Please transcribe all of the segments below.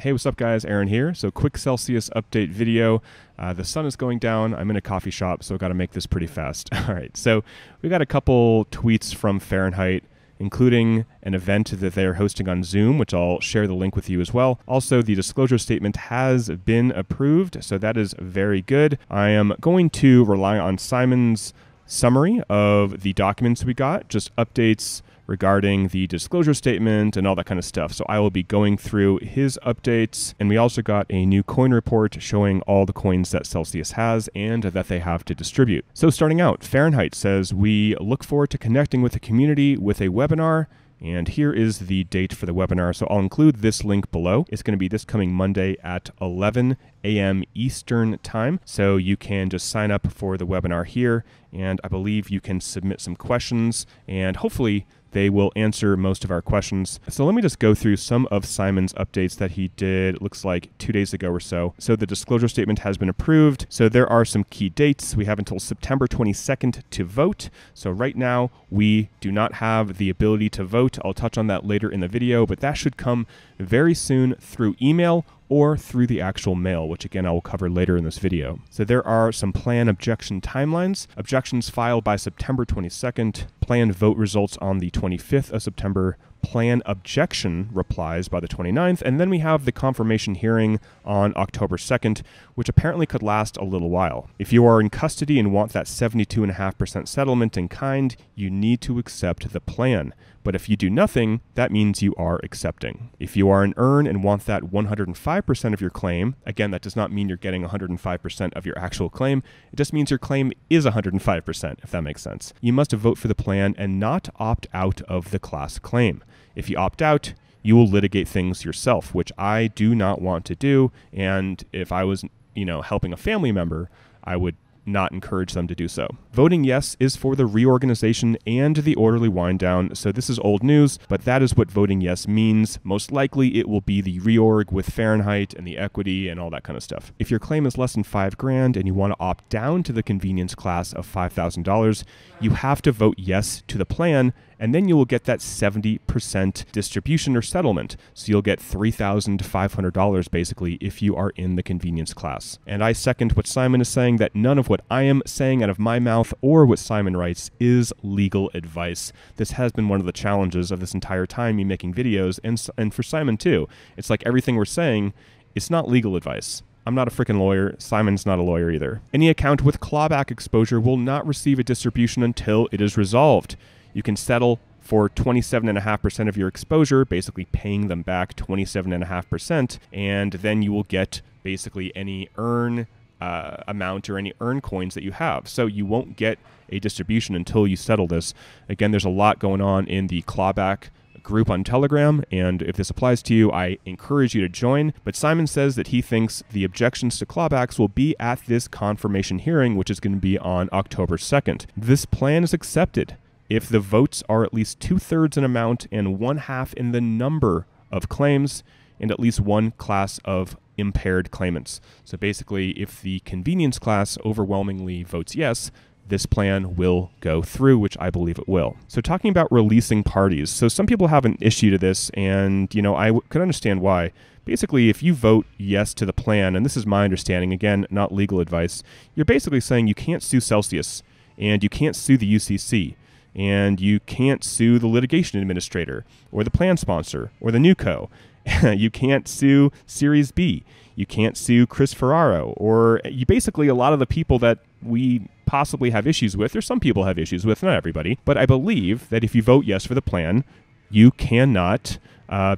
Hey, what's up guys, Aaron here. So quick Celsius update video. The sun is going down. I'm in a coffee shop, so I've got to make this pretty fast. All right, so we got a couple tweets from Fahrenheit, including an event that they are hosting on Zoom, which I'll share the link with you as well. Also, the disclosure statement has been approved, so that is very good. I am going to rely on Simon's summary of the documents we got, just updates regarding the disclosure statement and all that kind of stuff. So I will be going through his updates. And we also got a new coin report showing all the coins that Celsius has and that they have to distribute. So starting out, Fahrenheit says, we look forward to connecting with the community with a webinar. And here is the date for the webinar. So I'll include this link below. It's going to be this coming Monday at 11 a.m. Eastern time. So you can just sign up for the webinar here. And I believe you can submit some questions and hopefully they will answer most of our questions. So let me just go through some of Simon's updates that he did, looks like 2 days ago or so. So the disclosure statement has been approved. So there are some key dates. We have until September 22nd to vote. So right now we do not have the ability to vote. I'll touch on that later in the video, but that should come very soon through email or through the actual mail, which again I will cover later in this video. So there are some plan objection timelines. Objections filed by September 22nd, plan vote results on the 25th of September, plan objection replies by the 29th, and then we have the confirmation hearing on October 2nd, which apparently could last a little while. If you are in custody and want that 72.5% settlement in kind, you need to accept the plan. But if you do nothing, that means you are accepting. If you are an earn and want that 105% of your claim, again, that does not mean you're getting 105% of your actual claim. It just means your claim is 105%, if that makes sense. You must vote for the plan and not opt out of the class claim. If you opt out, you will litigate things yourself, which I do not want to do. And if I was, helping a family member, I would not encourage them to do so. Voting yes is for the reorganization and the orderly wind down. So this is old news, but that is what voting yes means. Most likely it will be the reorg with Fahrenheit and the equity and all that kind of stuff. If your claim is less than $5,000 and you want to opt down to the convenience class of $5,000, you have to vote yes to the plan, and then you will get that 70% distribution or settlement. So you'll get $3,500 basically if you are in the convenience class. And I second what Simon is saying, that none of what I am saying out of my mouth or what Simon writes is legal advice. This has been one of the challenges of this entire time me making videos, and for Simon too. It's like everything we're saying, it's not legal advice. I'm not a freaking lawyer. Simon's not a lawyer either. Any account with clawback exposure will not receive a distribution until it is resolved. You can settle for 27.5% of your exposure, basically paying them back 27.5%, and then you will get basically any earn amount or any earn coins that you have. So you won't get a distribution until you settle this. Again, there's a lot going on in the clawback group on Telegram, and if this applies to you, I encourage you to join. But Simon says that he thinks the objections to clawbacks will be at this confirmation hearing, which is going to be on October 2nd. This plan is accepted if the votes are at least 2/3 in amount and 1/2 in the number of claims, and at least one class of impaired claimants. So basically, if the convenience class overwhelmingly votes yes, this plan will go through, which I believe it will. So talking about releasing parties. So some people have an issue to this, and I could understand why. Basically, if you vote yes to the plan, and this is my understanding, again, not legal advice, you're basically saying you can't sue Celsius, and you can't sue the UCC, and you can't sue the litigation administrator, or the plan sponsor, or the NewCo. You can't sue Series B. You can't sue Chris Ferraro, or you basically a lot of the people that we possibly have issues with, or some people have issues with, not everybody. But I believe that if you vote yes for the plan, you cannot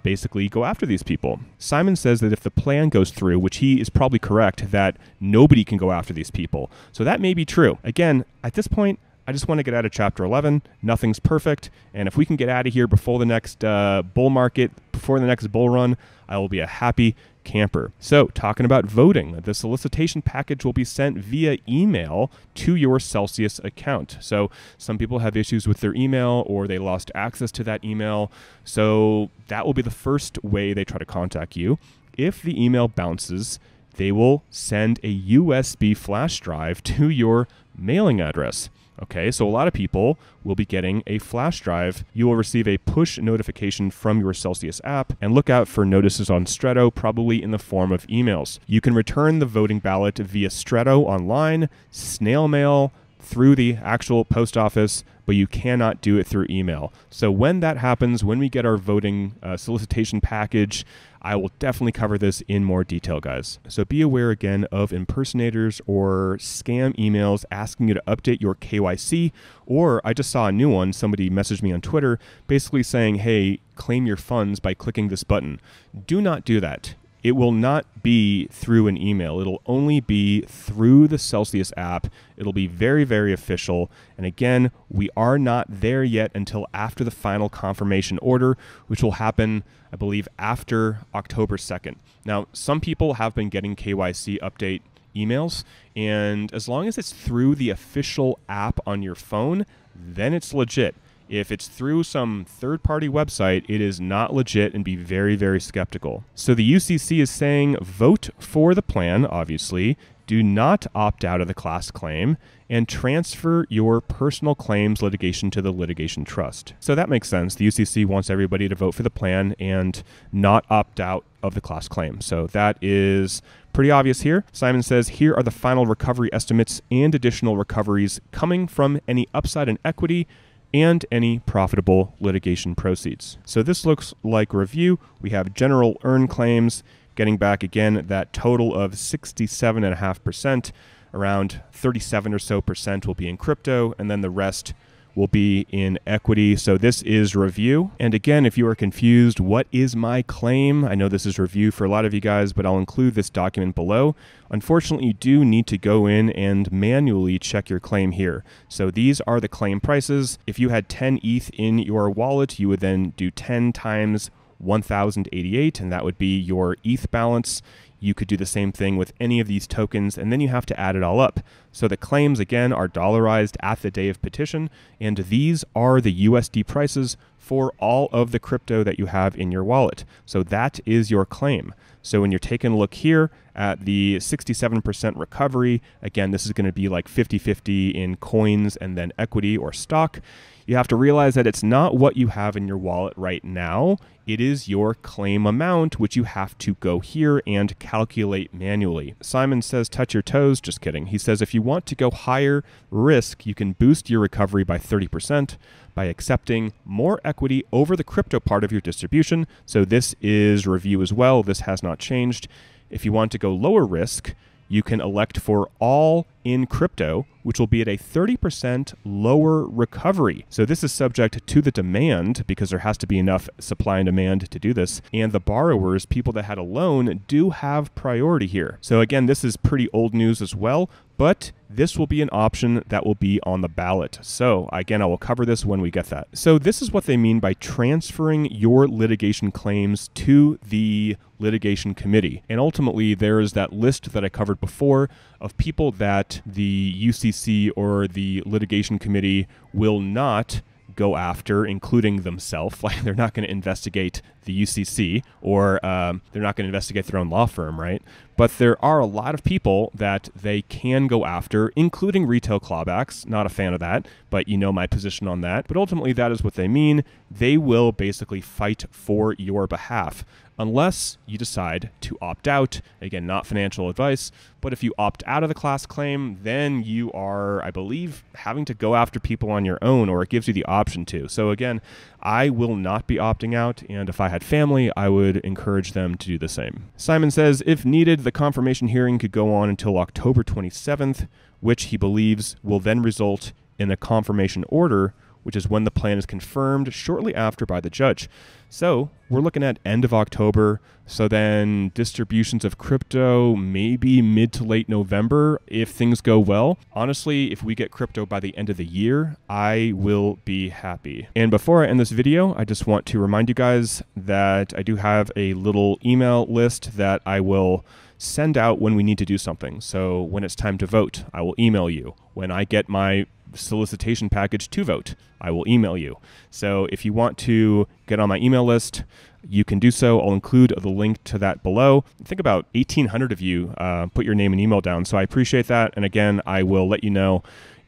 basically go after these people. Simon says that if the plan goes through, which he is probably correct, that nobody can go after these people. So that may be true. Again, at this point, I just want to get out of Chapter 11. Nothing's perfect. And if we can get out of here before the next bull market, before the next bull run, I will be a happy camper. So talking about voting, the solicitation package will be sent via email to your Celsius account. So some people have issues with their email, or they lost access to that email. So that will be the first way they try to contact you. If the email bounces, they will send a USB flash drive to your mailing address. Okay, so a lot of people will be getting a flash drive. You will receive a push notification from your Celsius app, and look out for notices on Stretto, probably in the form of emails. You can return the voting ballot via Stretto online, snail mail, through the actual post office, but you cannot do it through email. So when that happens, when we get our voting solicitation package, I will definitely cover this in more detail, guys. So be aware again of impersonators or scam emails asking you to update your KYC, or I just saw a new one. Somebody messaged me on Twitter basically saying, hey, claim your funds by clicking this button. Do not do that. It will not be through an email. It'll only be through the Celsius app. It'll be very, very official. And again, we are not there yet until after the final confirmation order, which will happen, I believe, after October 2nd. Now, some people have been getting KYC update emails, and as long as it's through the official app on your phone, then it's legit. If it's through some third-party website, it is not legit, and be very, very skeptical. So the UCC is saying vote for the plan, obviously. Do not opt out of the class claim, and transfer your personal claims litigation to the litigation trust. So that makes sense. The UCC wants everybody to vote for the plan and not opt out of the class claim. So that is pretty obvious here. Simon says, here are the final recovery estimates and additional recoveries coming from any upside in equity and any profitable litigation proceeds. So this looks like review. We have general earn claims getting back again that total of 67.5%, around 37 or so percent will be in crypto, and then the rest will be in equity. So this is review. And again, if you are confused, what is my claim? I know this is review for a lot of you guys, but I'll include this document below. Unfortunately, you do need to go in and manually check your claim here. So these are the claim prices. If you had 10 ETH in your wallet, you would then do 10 times 1,088, and that would be your ETH balance. You could do the same thing with any of these tokens, and then you have to add it all up. So the claims, again, are dollarized at the day of petition, and these are the USD prices for all of the crypto that you have in your wallet. So that is your claim. So when you're taking a look here at the 67% recovery, again, this is going to be like 50-50 in coins and then equity or stock. You have to realize that it's not what you have in your wallet right now. It is your claim amount, which you have to go here and calculate manually. Simon says, touch your toes. Just kidding. He says, if you want to go higher risk, you can boost your recovery by 30% by accepting more equity over the crypto part of your distribution. So this is review as well. This has not changed. If you want to go lower risk, you can elect for all in crypto, which will be at a 30% lower recovery. So this is subject to the demand, because there has to be enough supply and demand to do this. And the borrowers, people that had a loan, do have priority here. So again, this is pretty old news as well, but this will be an option that will be on the ballot. So again, I will cover this when we get that. So this is what they mean by transferring your litigation claims to the litigation committee. And ultimately, there is that list that I covered before of people that the UCC or the litigation committee will not go after, including themselves. Like, they're not going to investigate the UCC, or they're not going to investigate their own law firm, right? But there are a lot of people that they can go after, including retail clawbacks. Not a fan of that, but you know my position on that. But ultimately, that is what they mean. They will basically fight for your behalf, unless you decide to opt out. Again, not financial advice, but if you opt out of the class claim, then you are, I believe, having to go after people on your own, or it gives you the option to. So again, I will not be opting out, and if I had family, I would encourage them to do the same. Simon says, if needed, the confirmation hearing could go on until October 27th, which he believes will then result in a confirmation order, which is when the plan is confirmed shortly after by the judge. So we're looking at end of October. So then distributions of crypto, maybe mid to late November, if things go well. Honestly, if we get crypto by the end of the year, I will be happy. And before I end this video, I just want to remind you guys that I do have a little email list that I will send out when we need to do something. So when it's time to vote, I will email you. When I get my solicitation package to vote, I will email you. So if you want to get on my email list, you can do so. I'll include the link to that below. I think about 1,800 of you put your name and email down, so I appreciate that. And again, I will let you know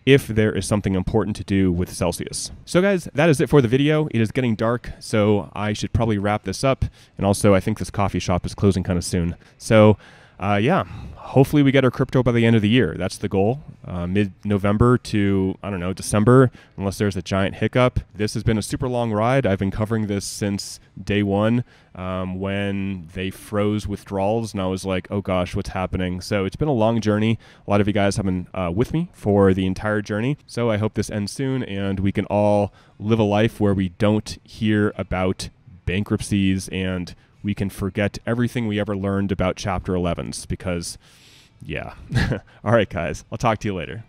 if there is something important to do with Celsius. So guys, that is it for the video. It is getting dark, so I should probably wrap this up. And also, I think this coffee shop is closing kind of soon. So yeah, hopefully we get our crypto by the end of the year. That's the goal. Mid-November to, I don't know, December, unless there's a giant hiccup. This has been a super long ride. I've been covering this since day one when they froze withdrawals, and I was like, oh gosh, what's happening? So it's been a long journey. A lot of you guys have been with me for the entire journey. So I hope this ends soon and we can all live a life where we don't hear about bankruptcies and we can forget everything we ever learned about Chapter 11s because, yeah. All right, guys. I'll talk to you later.